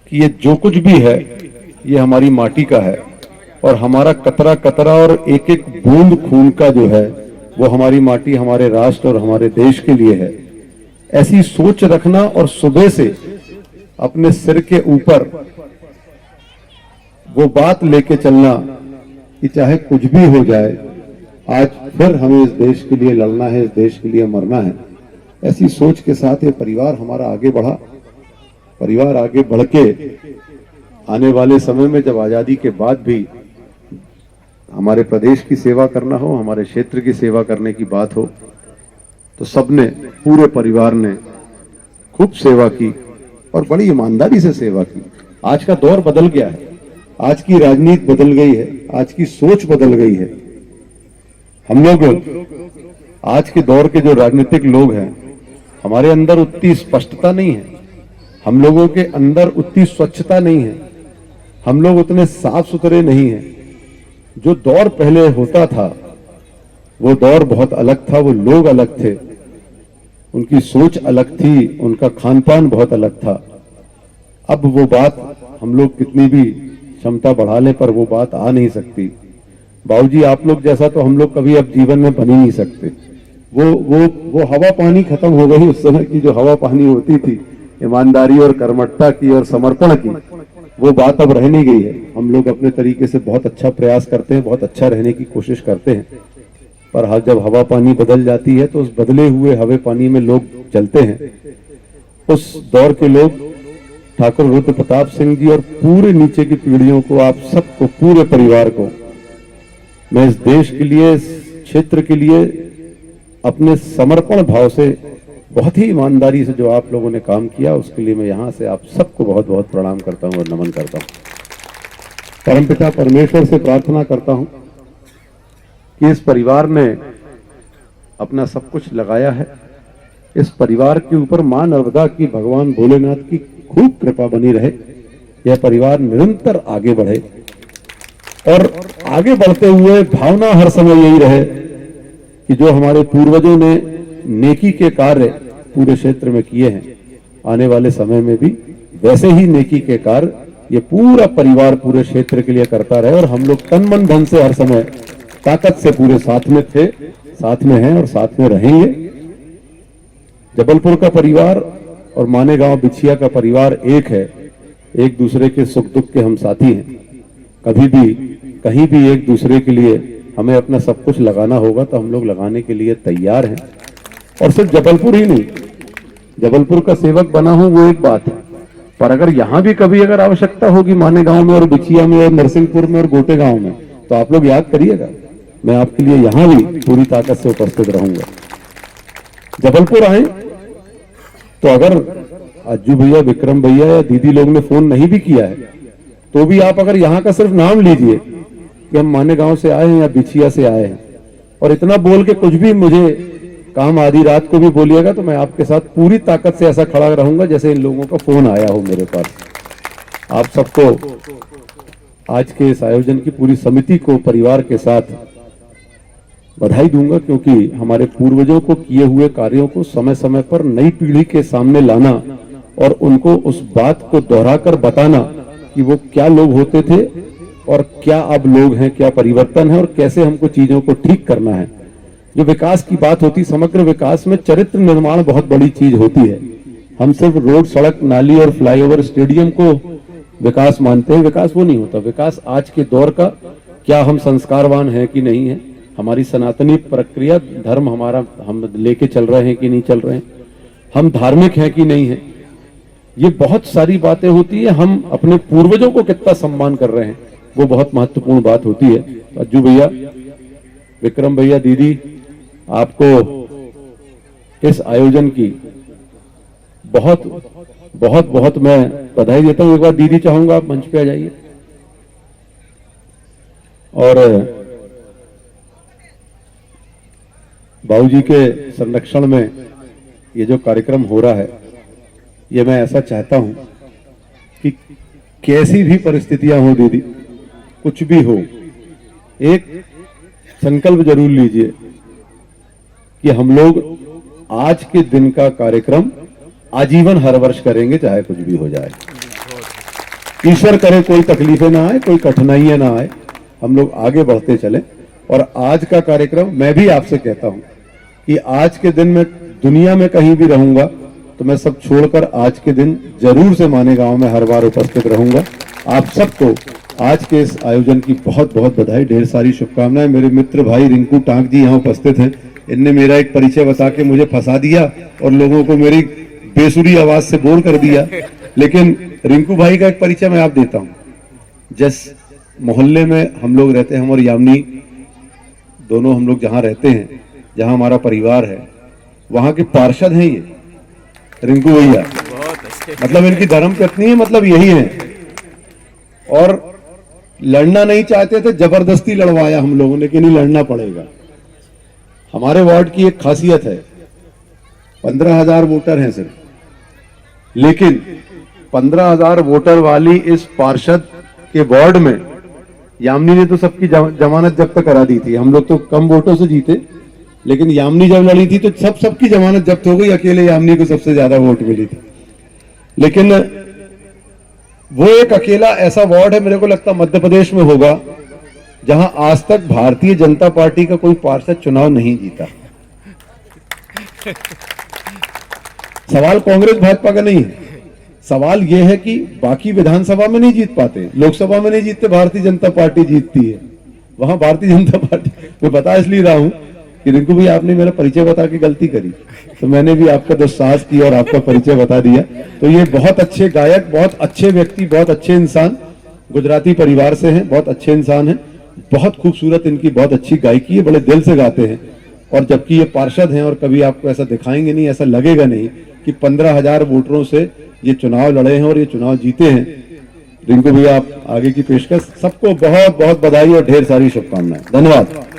कि ये जो कुछ भी है ये हमारी माटी का है और हमारा कतरा कतरा और एक एक बूंद खून का जो है वो हमारी माटी, हमारे राष्ट्र और हमारे देश के लिए है। ऐसी सोच रखना और सुबह से अपने सिर के ऊपर वो बात लेके चलना कि चाहे कुछ भी हो जाए, आज फिर हमें इस देश के लिए लड़ना है, इस देश के लिए मरना है। ऐसी सोच के साथ ये परिवार हमारा आगे बढ़ा। परिवार आगे बढ़ के आने वाले समय में जब आजादी के बाद भी हमारे प्रदेश की सेवा करना हो, हमारे क्षेत्र की सेवा करने की बात हो, तो सबने, पूरे परिवार ने खूब सेवा की और बड़ी ईमानदारी से सेवा की। आज का दौर बदल गया है, आज की राजनीति बदल गई है, आज की सोच बदल गई है। हम लोग आज के दौर के जो राजनीतिक लोग हैं, हमारे अंदर उतनी स्पष्टता नहीं है, हम लोगों के अंदर उतनी स्वच्छता नहीं है, हम लोग उतने साफ सुथरे नहीं हैं। जो दौर पहले होता था वो दौर बहुत अलग था, वो लोग अलग थे, उनकी सोच अलग थी, उनका खान पान बहुत अलग था। अब वो बात हम लोग कितनी भी क्षमता बढ़ा लें पर वो बात आ नहीं सकती। बाबूजी आप लोग जैसा तो हम लोग कभी अब जीवन में बन ही नहीं सकते। वो हवा पानी खत्म हो गई। उस समय की जो हवा पानी होती थी, ईमानदारी और कर्मठता की और समर्पण की, वो बात अब रह नहीं गई है। हम लोग अपने तरीके से बहुत अच्छा प्रयास करते हैं, बहुत अच्छा रहने की कोशिश करते हैं, पर जब हवा पानी बदल जाती है तो उस बदले हुए हवा पानी में लोग चलते हैं। उस दौर के लोग ठाकुर रुद्र प्रताप सिंह जी और पूरे नीचे की पीढ़ियों को, आप सबको, पूरे परिवार को मैं इस देश के लिए, इस क्षेत्र के लिए अपने समर्पण भाव से, बहुत ही ईमानदारी से जो आप लोगों ने काम किया, उसके लिए मैं यहां से आप सबको बहुत बहुत प्रणाम करता हूं और नमन करता हूं। परमपिता परमेश्वर से प्रार्थना करता हूं कि इस परिवार ने अपना सब कुछ लगाया है, इस परिवार के ऊपर मां नर्मदा की, भगवान भोलेनाथ की खूब कृपा बनी रहे, यह परिवार निरंतर आगे बढ़े और आगे बढ़ते हुए भावना हर समय यही रहे कि जो हमारे पूर्वजों ने नेकी के कार्य पूरे क्षेत्र में किए हैं, आने वाले समय में भी वैसे ही नेकी के कार्य ये पूरा परिवार पूरे क्षेत्र के लिए करता रहे और हम लोग तन मन धन से हर समय ताकत से पूरे साथ में थे, साथ में हैं और साथ में रहेंगे। जबलपुर का परिवार और मानेगांव बिछिया का परिवार एक है, एक दूसरे के सुख दुख के हम साथी हैं। कभी भी कहीं भी एक दूसरे के लिए हमें अपना सब कुछ लगाना होगा तो हम लोग लगाने के लिए तैयार हैं। और सिर्फ जबलपुर ही नहीं, जबलपुर का सेवक बना हूं वो एक बात है, पर अगर यहां भी कभी अगर आवश्यकता होगी मानेगांव में और बिछिया में और नरसिंहपुर में और गोटे गांव में, तो आप लोग याद करिएगा, मैं आपके लिए यहां भी पूरी ताकत से उपस्थित रहूंगा। जबलपुर आए तो अगर अज्जू भैया, विक्रम भैया या दीदी लोग ने फोन नहीं भी किया है तो भी आप अगर यहाँ का सिर्फ नाम लीजिए कि हम मानेगांव से आए हैं या बिछिया से आए हैं, और इतना बोल के कुछ भी मुझे काम आधी रात को भी बोलिएगा तो मैं आपके साथ पूरी ताकत से ऐसा खड़ा रहूंगा जैसे इन लोगों का फोन आया हो मेरे पास। आप सबको आज के इस आयोजन की पूरी समिति को, परिवार के साथ बधाई दूंगा, क्योंकि हमारे पूर्वजों को किए हुए कार्यों को समय समय पर नई पीढ़ी के सामने लाना और उनको उस बात को दोहराकर बताना कि वो क्या लोग होते थे और क्या अब लोग हैं, क्या परिवर्तन है और कैसे हमको चीजों को ठीक करना है। जो विकास की बात होती, समग्र विकास में चरित्र निर्माण बहुत बड़ी चीज होती है। हम सिर्फ रोड, सड़क, नाली और फ्लाईओवर, स्टेडियम को विकास मानते हैं, विकास वो नहीं होता। विकास आज के दौर का, क्या हम संस्कारवान हैं कि नहीं है, हमारी सनातनी प्रक्रिया, धर्म हमारा हम लेके चल रहे हैं कि नहीं चल रहे हैं, हम धार्मिक हैं कि नहीं है, ये बहुत सारी बातें होती है। हम अपने पूर्वजों को कितना सम्मान कर रहे हैं, वो बहुत महत्वपूर्ण बात होती है। अज्जू भैया, विक्रम भैया, दीदी, आपको इस आयोजन की बहुत बहुत बहुत मैं बधाई देता हूं। एक बार दीदी चाहूंगा आप मंच पे आ जाइए। और बाबूजी के संरक्षण में ये जो कार्यक्रम हो रहा है, ये मैं ऐसा चाहता हूं कि कैसी भी परिस्थितियां हो दीदी, कुछ भी हो, एक संकल्प जरूर लीजिए कि हम लोग आज के दिन का कार्यक्रम आजीवन हर वर्ष करेंगे, चाहे कुछ भी हो जाए। ईश्वर करे कोई तकलीफें ना आए, कोई कठिनाइयां ना आए, हम लोग आगे बढ़ते चले। और आज का कार्यक्रम मैं भी आपसे कहता हूं कि आज के दिन में दुनिया में कहीं भी रहूंगा तो मैं सब छोड़कर आज के दिन जरूर से मानेगांव में हर बार उपस्थित रहूंगा। आप सबको आज के इस आयोजन की बहुत बहुत बधाई, ढेर सारी शुभकामनाएं। मेरे मित्र भाई रिंकू टांक जी यहाँ उपस्थित हैं, इनने मेरा एक परिचय बता के मुझे फंसा दिया और लोगों को मेरी बेसुरी आवाज से बोर कर दिया। लेकिन रिंकू भाई का एक परिचय मैं आप देता हूं। जिस मोहल्ले में हम लोग रहते हैं, हम और यामिनी दोनों हम लोग जहां रहते हैं, जहां हमारा परिवार है, वहां के पार्षद हैं ये रिंकू भैया। मतलब इनकी धर्म पत्नी है, मतलब यही है। और लड़ना नहीं चाहते थे, जबरदस्ती लड़वाया हम लोगों ने कि नहीं लड़ना पड़ेगा। हमारे वार्ड की एक खासियत है, 15,000 वोटर हैं सिर्फ, लेकिन 15,000 वोटर वाली इस पार्षद के वार्ड में यामिनी ने तो सबकी जमानत जब्त करा दी थी। हम लोग तो कम वोटों से जीते, लेकिन यामिनी जब लड़ी थी तो सबकी जमानत जब्त हो गई, अकेले यामिनी को सबसे ज्यादा वोट मिली थी। लेकिन वो एक अकेला ऐसा वार्ड है, मेरे को लगता मध्य प्रदेश में होगा, जहां आज तक भारतीय जनता पार्टी का कोई पार्षद चुनाव नहीं जीता। सवाल कांग्रेस भाजपा का नहीं है, सवाल यह है कि बाकी विधानसभा में नहीं जीत पाते, लोकसभा में नहीं जीतते, भारतीय जनता पार्टी जीतती है। वहां भारतीय जनता पार्टी, मैं बता इसलिए रहा हूं कि रिंकू भाई आपने मेरा परिचय बता के गलती करी, तो मैंने भी आपका दुस्साहस किया और आपका परिचय बता दिया। तो ये बहुत अच्छे गायक, बहुत अच्छे व्यक्ति, बहुत अच्छे इंसान, गुजराती परिवार से हैं, बहुत अच्छे इंसान हैं, बहुत खूबसूरत इनकी बहुत अच्छी गायकी है, बड़े दिल से गाते हैं। और जबकि ये पार्षद हैं और कभी आपको ऐसा दिखाएंगे नहीं, ऐसा लगेगा नहीं कि 15,000 वोटरों से ये चुनाव लड़े हैं और ये चुनाव जीते हैं। रिंकू भैया आप आगे की पेशकश, सबको बहुत बहुत बधाई और ढेर सारी शुभकामनाएं। धन्यवाद।